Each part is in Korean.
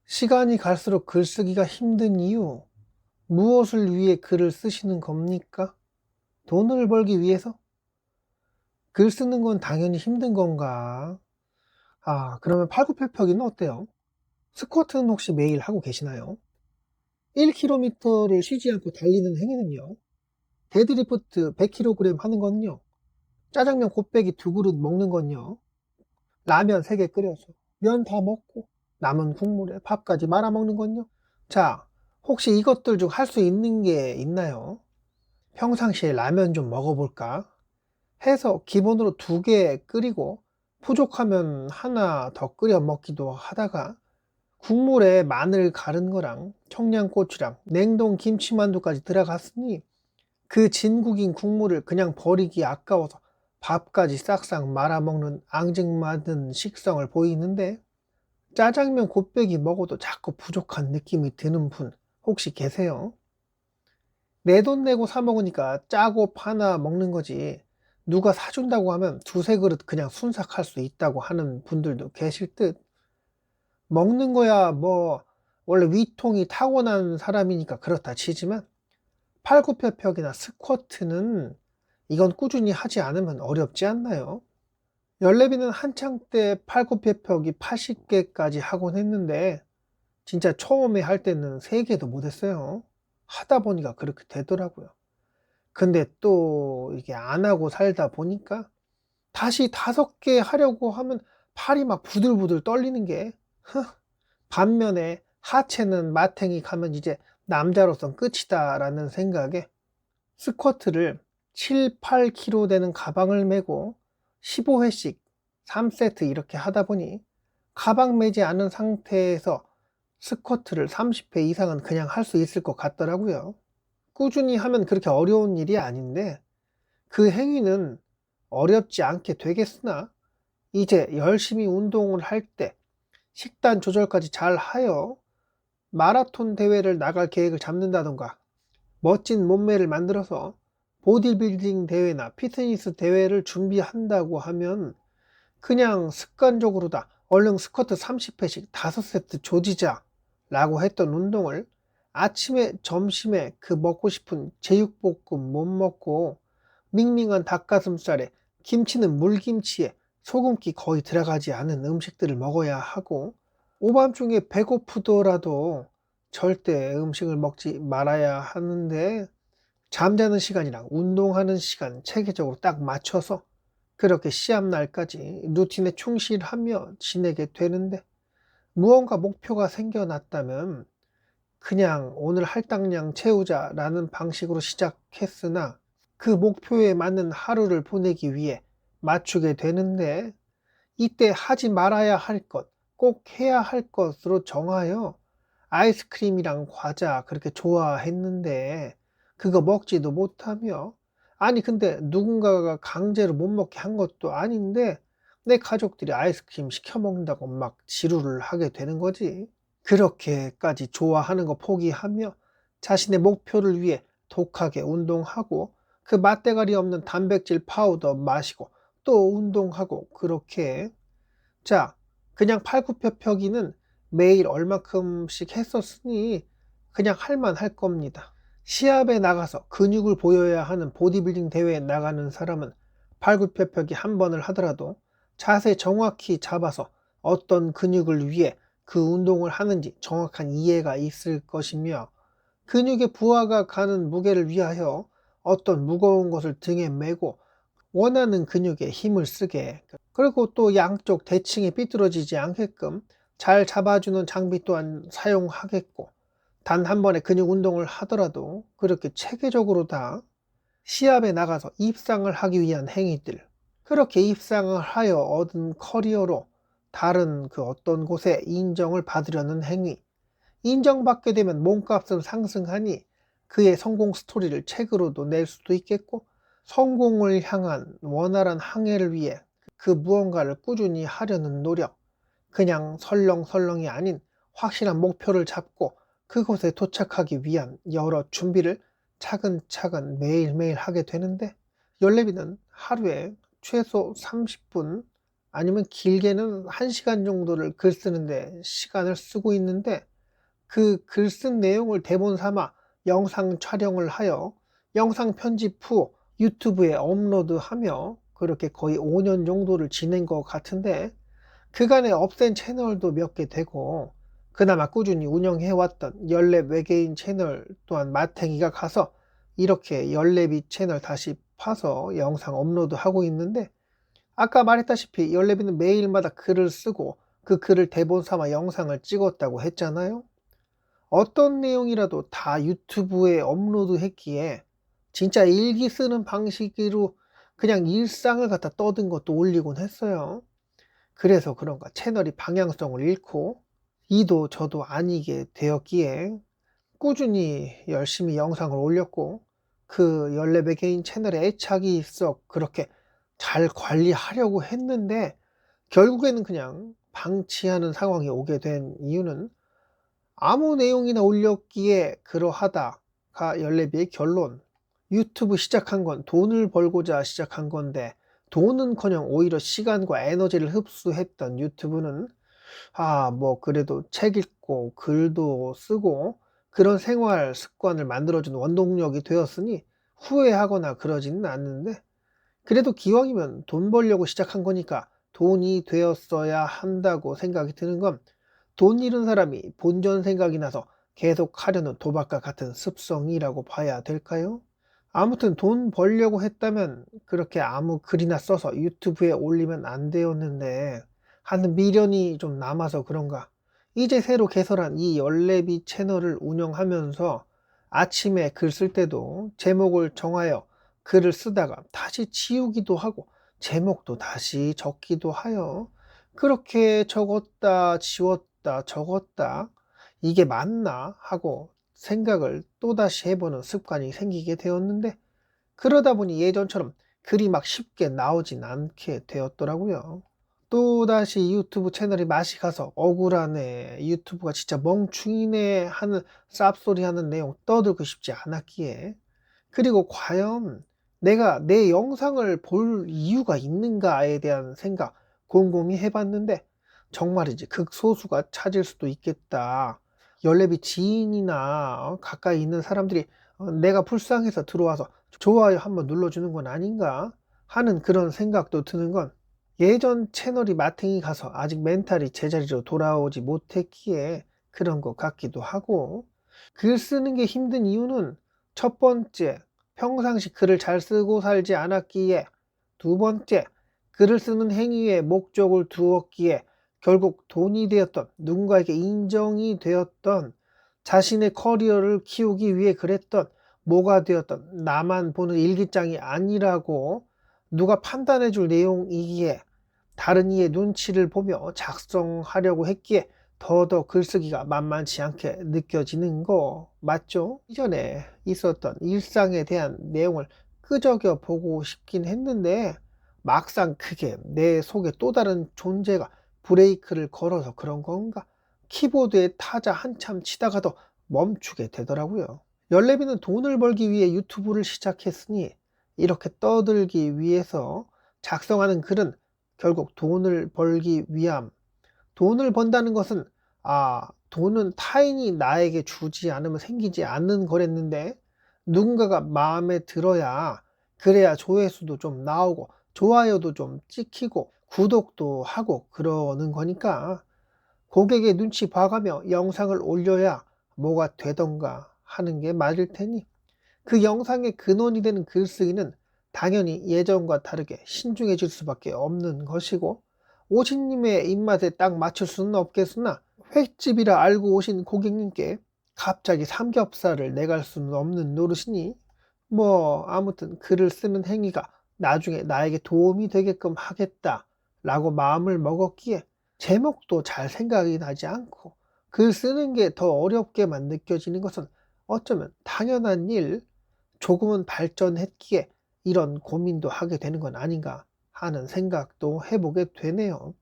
시간이 갈수록 글쓰기가 힘든 이유, 무엇을 위해 글을 쓰시는 겁니까? 돈을 벌기 위해서? 글 쓰는 건 당연히 힘든 건가? 그러면 팔굽혀펴기는 어때요? 스쿼트는 혹시 매일 하고 계시나요? 1km를 쉬지 않고 달리는 행위는요? 데드리프트 100kg 하는 건요? 짜장면 곱빼기 2그릇 먹는 건요? 라면 3개 끓여서 면 다 먹고 남은 국물에 밥까지 말아 먹는 건요? 자, 혹시 이것들 중 할 수 있는 게 있나요? 평상시에 라면 좀 먹어볼까? 해서 기본으로 2개 끓이고 부족하면 하나 더 끓여 먹기도 하다가 국물에 마늘 갈은 거랑 청양고추랑 냉동 김치만두까지 들어갔으니 그 진국인 국물을 그냥 버리기 아까워서 밥까지 싹싹 말아먹는 앙증맞은 식성을 보이는데, 짜장면 곱빼기 먹어도 자꾸 부족한 느낌이 드는 분 혹시 계세요? 내 돈 내고 사 먹으니까 짜고 파나 먹는 거지, 누가 사준다고 하면 2~3그릇 그냥 순삭할 수 있다고 하는 분들도 계실 듯. 먹는 거야 뭐 원래 위통이 타고난 사람이니까 그렇다 치지만, 팔굽혀펴기나 스쿼트는 이건 꾸준히 하지 않으면 어렵지 않나요? 열레비는 한창 때 팔굽혀펴기 80개까지 하곤 했는데, 진짜 처음에 할 때는 3개도 못했어요. 하다 보니까 그렇게 되더라고요. 근데 또 이게 안 하고 살다 보니까 다시 5개 하려고 하면 팔이 막 부들부들 떨리는 게, 반면에 하체는 마탱이 가면 이제 남자로선 끝이다라는 생각에 스쿼트를 7~8kg 되는 가방을 메고 15회씩 3세트 이렇게 하다 보니, 가방 메지 않은 상태에서 스쿼트를 30회 이상은 그냥 할 수 있을 것 같더라고요. 꾸준히 하면 그렇게 어려운 일이 아닌데, 그 행위는 어렵지 않게 되겠으나 이제 열심히 운동을 할 때 식단 조절까지 잘 하여 마라톤 대회를 나갈 계획을 잡는다던가 멋진 몸매를 만들어서 보디빌딩 대회나 피트니스 대회를 준비한다고 하면, 그냥 습관적으로 다 얼른 스쿼트 30회씩 5세트 조지자 라고 했던 운동을 아침에 점심에 그 먹고 싶은 제육볶음 못 먹고 밍밍한 닭가슴살에 김치는 물김치에 소금기 거의 들어가지 않은 음식들을 먹어야 하고, 오밤중에 배고프더라도 절대 음식을 먹지 말아야 하는데, 잠자는 시간이랑 운동하는 시간 체계적으로 딱 맞춰서 그렇게 시합날까지 루틴에 충실하며 지내게 되는데, 무언가 목표가 생겨났다면 그냥 오늘 할당량 채우자라는 방식으로 시작했으나 그 목표에 맞는 하루를 보내기 위해 맞추게 되는데, 이때 하지 말아야 할 것, 꼭 해야 할 것으로 정하여 아이스크림이랑 과자 그렇게 좋아했는데 그거 먹지도 못하며, 아니 근데 누군가가 강제로 못 먹게 한 것도 아닌데 내 가족들이 아이스크림 시켜 먹는다고 막 지루를 하게 되는 거지. 그렇게까지 좋아하는 거 포기하며 자신의 목표를 위해 독하게 운동하고 그 맛대가리 없는 단백질 파우더 마시고 또 운동하고 그렇게. 자, 그냥 팔굽혀펴기는 매일 얼마큼씩 했었으니 그냥 할만 할 겁니다. 시합에 나가서 근육을 보여야 하는 보디빌딩 대회에 나가는 사람은 팔굽혀펴기 한 번을 하더라도 자세 정확히 잡아서 어떤 근육을 위해 그 운동을 하는지 정확한 이해가 있을 것이며, 근육의 부하가 가는 무게를 위하여 어떤 무거운 것을 등에 메고 원하는 근육에 힘을 쓰게, 그리고 또 양쪽 대칭이 삐뚤어지지 않게끔 잘 잡아주는 장비 또한 사용하겠고, 단 한 번의 근육 운동을 하더라도 그렇게 체계적으로 다 시합에 나가서 입상을 하기 위한 행위들, 그렇게 입상을 하여 얻은 커리어로 다른 그 어떤 곳에 인정을 받으려는 행위, 인정받게 되면 몸값은 상승하니 그의 성공 스토리를 책으로도 낼 수도 있겠고, 성공을 향한 원활한 항해를 위해 그 무언가를 꾸준히 하려는 노력, 그냥 설렁설렁이 아닌 확실한 목표를 잡고 그곳에 도착하기 위한 여러 준비를 차근차근 매일매일 하게 되는데, 열레비는 하루에 최소 30분 아니면 길게는 1시간 정도를 글 쓰는데 시간을 쓰고 있는데 그 글 쓴 내용을 대본 삼아 영상 촬영을 하여 영상 편집 후 유튜브에 업로드하며 그렇게 거의 5년 정도를 지낸 것 같은데 그간에 없앤 채널도 몇 개 되고 그나마 꾸준히 운영해왔던 연랩 외계인 채널 또한 마탱이가 가서 이렇게 연랩이 채널 다시 파서 영상 업로드하고 있는데 아까 말했다시피 연랩이는 매일마다 글을 쓰고 그 글을 대본 삼아 영상을 찍었다고 했잖아요. 어떤 내용이라도 다 유튜브에 업로드했기에 진짜 일기 쓰는 방식으로 그냥 일상을 갖다 떠든 것도 올리곤 했어요. 그래서 그런가 채널이 방향성을 잃고 이도 저도 아니게 되었기에 꾸준히 열심히 영상을 올렸고 그 연랩의 개인 채널에 애착이 있어 그렇게 잘 관리하려고 했는데 결국에는 그냥 방치하는 상황이 오게 된 이유는 아무 내용이나 올렸기에 그러하다가 연랩의 결론. 유튜브 시작한 건 돈을 벌고자 시작한 건데 돈은커녕 오히려 시간과 에너지를 흡수했던 유튜브는 뭐 그래도 책 읽고 글도 쓰고 그런 생활 습관을 만들어준 원동력이 되었으니 후회하거나 그러지는 않는데 그래도 기왕이면 돈 벌려고 시작한 거니까 돈이 되었어야 한다고 생각이 드는 건 돈 잃은 사람이 본전 생각이 나서 계속 하려는 도박과 같은 습성이라고 봐야 될까요? 아무튼 돈 벌려고 했다면 그렇게 아무 글이나 써서 유튜브에 올리면 안 되었는데 하는 미련이 좀 남아서 그런가 이제 새로 개설한 이 열레비 채널을 운영하면서 아침에 글 쓸 때도 제목을 정하여 글을 쓰다가 다시 지우기도 하고 제목도 다시 적기도 하여 그렇게 적었다 지웠다 적었다 이게 맞나 하고 생각을 또다시 해보는 습관이 생기게 되었는데 그러다 보니 예전처럼 글이 막 쉽게 나오진 않게 되었더라고요. 또다시 유튜브 채널이 맛이 가서 억울하네, 유튜브가 진짜 멍충이네 하는 쌉소리 하는 내용 떠들고 싶지 않았기에 그리고 과연 내가 내 영상을 볼 이유가 있는가에 대한 생각 곰곰이 해봤는데 정말이지 극소수가 찾을 수도 있겠다. 연랩이 지인이나 가까이 있는 사람들이 내가 불쌍해서 들어와서 좋아요 한번 눌러주는 건 아닌가 하는 그런 생각도 드는 건 예전 채널이 마탱이 가서 아직 멘탈이 제자리로 돌아오지 못했기에 그런 것 같기도 하고 글 쓰는 게 힘든 이유는 첫 번째, 평상시 글을 잘 쓰고 살지 않았기에 두 번째, 글을 쓰는 행위에 목적을 두었기에 결국 돈이 되었던 누군가에게 인정이 되었던 자신의 커리어를 키우기 위해 그랬던 뭐가 되었던 나만 보는 일기장이 아니라고 누가 판단해 줄 내용이기에 다른 이의 눈치를 보며 작성하려고 했기에 더더 글쓰기가 만만치 않게 느껴지는 거 맞죠? 이전에 있었던 일상에 대한 내용을 끄적여 보고 싶긴 했는데 막상 그게 내 속에 또 다른 존재가 브레이크를 걸어서 그런 건가? 키보드에 타자 한참 치다가도 멈추게 되더라고요. 열레비는 돈을 벌기 위해 유튜브를 시작했으니 이렇게 떠들기 위해서 작성하는 글은 결국 돈을 벌기 위함. 돈을 번다는 것은 돈은 타인이 나에게 주지 않으면 생기지 않는 거랬는데 누군가가 마음에 들어야 그래야 조회수도 좀 나오고 좋아요도 좀 찍히고 구독도 하고 그러는 거니까 고객의 눈치 봐가며 영상을 올려야 뭐가 되던가 하는 게 맞을 테니 그 영상의 근원이 되는 글쓰기는 당연히 예전과 다르게 신중해질 수밖에 없는 것이고 오신님의 입맛에 딱 맞출 수는 없겠으나 횟집이라 알고 오신 고객님께 갑자기 삼겹살을 내갈 수는 없는 노릇이니 아무튼 글을 쓰는 행위가 나중에 나에게 도움이 되게끔 하겠다 라고 마음을 먹었기에 제목도 잘 생각이 나지 않고 글 쓰는 게 더 어렵게만 느껴지는 것은 어쩌면 당연한 일, 조금은 발전했기에 이런 고민도 하게 되는 건 아닌가 하는 생각도 해보게 되네요.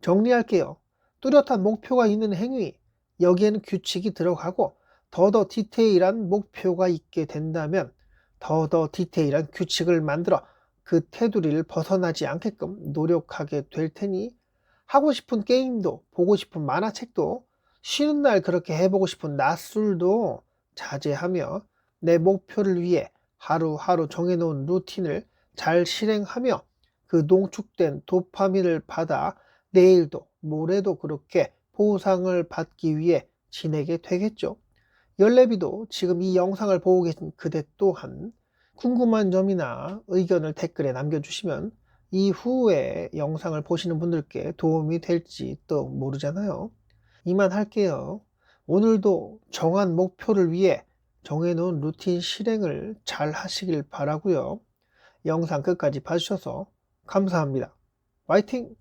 정리할게요. 뚜렷한 목표가 있는 행위, 여기에는 규칙이 들어가고 더더 디테일한 목표가 있게 된다면 더더 디테일한 규칙을 만들어 그 테두리를 벗어나지 않게끔 노력하게 될 테니 하고 싶은 게임도 보고 싶은 만화책도 쉬는 날 그렇게 해보고 싶은 낮술도 자제하며 내 목표를 위해 하루하루 정해놓은 루틴을 잘 실행하며 그 농축된 도파민을 받아 내일도 모레도 그렇게 보상을 받기 위해 지내게 되겠죠. 열내비도 지금 이 영상을 보고 계신 그대 또한 궁금한 점이나 의견을 댓글에 남겨주시면 이후에 영상을 보시는 분들께 도움이 될지 또 모르잖아요. 이만 할게요. 오늘도 정한 목표를 위해 정해놓은 루틴 실행을 잘 하시길 바라고요. 영상 끝까지 봐주셔서 감사합니다. 화이팅!